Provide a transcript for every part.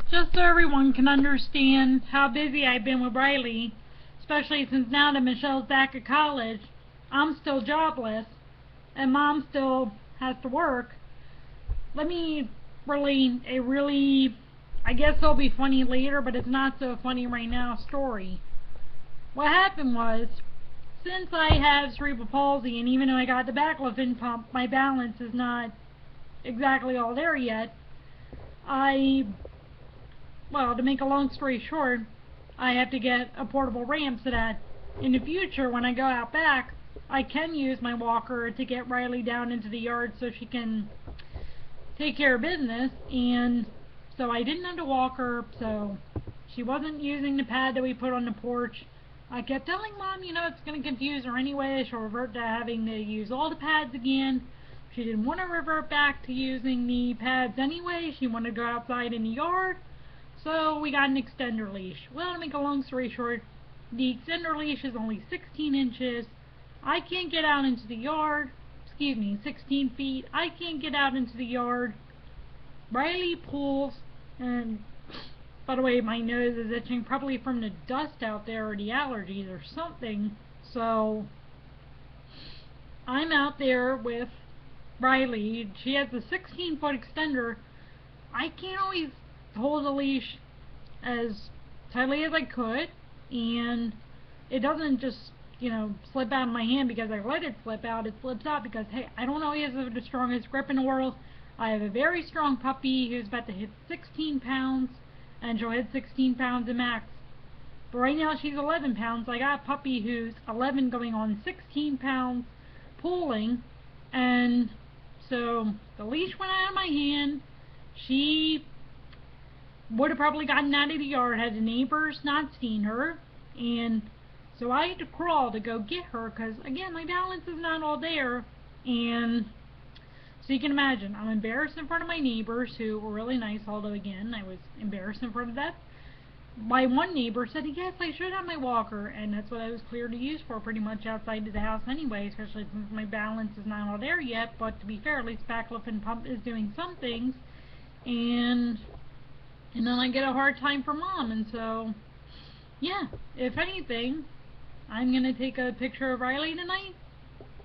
Just so everyone can understand how busy I've been with Reilly, especially since now that Michelle's back at college, I'm still jobless, and Mom still has to work. Let me relate a really, I guess it'll be funny later, but it's not so funny right now, story. What happened was, since I have cerebral palsy, and even though I got the baclofen pump, my balance is not exactly all there yet. Well, to make a long story short, I have to get a portable ramp so that in the future when I go out back, I can use my walker to get Reilly down into the yard so she can take care of business. And so I didn't have to walk her, so she wasn't using the pad that we put on the porch. I kept telling Mom, it's going to confuse her anyway. She'll revert to having to use all the pads again. She didn't want to revert back to using the pads anyway. She wanted to go outside in the yard. So we got an extender leash. Well, to make a long story short, the extender leash is only 16 inches. I can't get out into the yard. 16 feet. I can't get out into the yard. Reilly pulls, and by the way, my nose is itching, probably from the dust out there or the allergies or something. So I'm out there with Reilly. She has a 16-foot extender. I can't always hold the leash as tightly as I could, and it doesn't just slip out of my hand because I let it slip out. It slips out because, hey, I don't always have the strongest grip in the world. I have a very strong puppy who's about to hit 16 pounds, and she'll hit 16 pounds at max. But right now she's 11 pounds. I got a puppy who's 11 going on 16 pounds pulling, and so the leash went out of my hand. She would have probably gotten out of the yard had the neighbors not seen her, and so I had to crawl to go get her because, again, my balance is not all there. And so you can imagine, I'm embarrassed in front of my neighbors, who were really nice, although, again, I was embarrassed in front of them. My one neighbor said, yes, I should have my walker, and that's what I was cleared to use for pretty much outside of the house anyway, especially since my balance is not all there yet. But to be fair, at least baclofen pump is doing some things, and then I get a hard time for Mom. And so, yeah, if anything, I'm going to take a picture of Reilly tonight,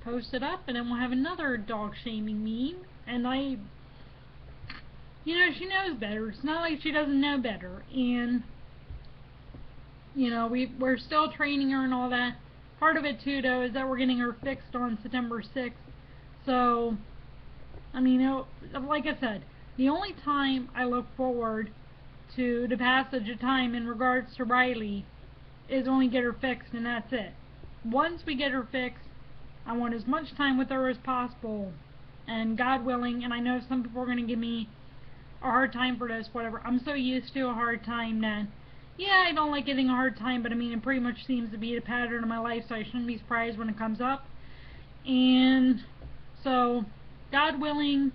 post it up, and then we'll have another dog shaming meme. And she knows better. It's not like she doesn't know better. And, we're still training her and all that. Part of it, too, though, is that we're getting her fixed on September 6th. So, like I said, the only time I look forward to the passage of time in regards to Reilly is when we get her fixed, and that's it. Once we get her fixed, I want as much time with her as possible, and God willing, and I know some people are going to give me a hard time for this, whatever. I'm so used to a hard time that, yeah, I don't like getting a hard time, but it pretty much seems to be the pattern of my life, so I shouldn't be surprised when it comes up. And so, God willing,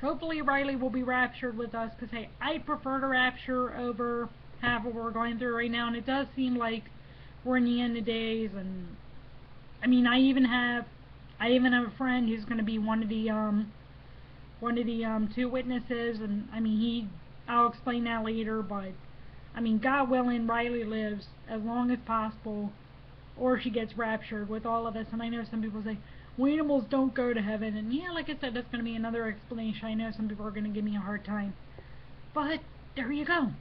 hopefully Reilly will be raptured with us, because, hey, I prefer to rapture over half of what we're going through right now, and it does seem like we're in the end of days. And I even have a friend who's going to be one of the two witnesses, and I'll explain that later. But God willing, Reilly lives as long as possible, or she gets raptured with all of us. And I know some people say, well, animals don't go to heaven, and yeah, like I said, that's going to be another explanation. I know some people are going to give me a hard time, but there you go.